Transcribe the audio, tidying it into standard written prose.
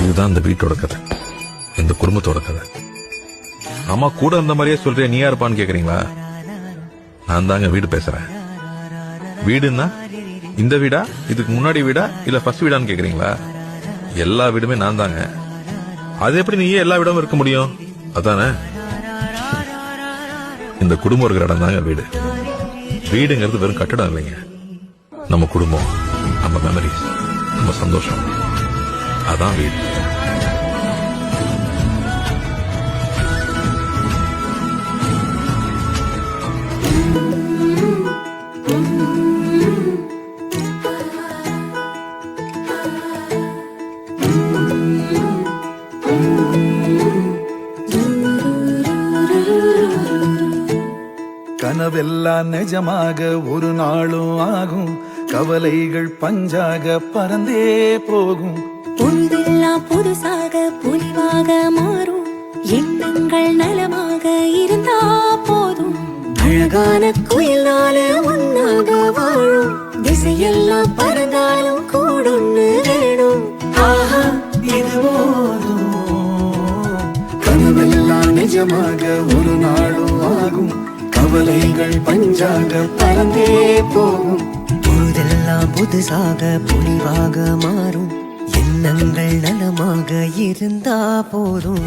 இதுதான் இந்த வீட்டோட கதை, இந்த குடும்பத்தோட கதை. அம்மா கூட இருந்த மாதிரியே சொல்றேன், நீ யாருப்பான்னு கேக்குறீங்களா? நான் தாங்க வீடு பேசுறேன். வீடுன்னா இந்த வீடா, இதுக்கு முன்னாடி வீடா, இல்ல ஃபர்ஸ்ட் வீடான்னு கேக்குறீங்களா? எல்லா வீடுமே நான் தாங்க. அது எப்படி நீயே எல்லா வீடும் இருக்க முடியும்? அதானே, இந்த குடும்பம் இருக்கிற இடம் தாங்க வீடு. வீடுங்கிறது வெறும் கட்டடம் இல்லைங்க, நம்ம குடும்பம், நம்ம மெமரிஸ், நம்ம சந்தோஷம், அதான் வீடு. கனவெல்லாம் நிஜமாக ஒரு நாளும் ஆகும், கவலைகள் பஞ்சாக பறந்தே போகும். பொழுதெல்லாம் புதுசாக பொலிவாக மாறும், எண்ணங்கள் நலமாக இருந்தா போதும். அழகான குயிலால ஒன்னாக வாழும், திசையெல்லாம் பறந்தாலும் கூடொன்னு வேணும். ஆஹா, இது போதும். கனவெல்லாம் நிஜமாக ஒரு நாளும் ஆகும், கவலைகள் பஞ்சாக பறந்தே போகும். பொழுதெல்லாம் புதுசாக பொலிவாக மாறும், எண்ணங்கள் நலமாக இருந்தா போதும்.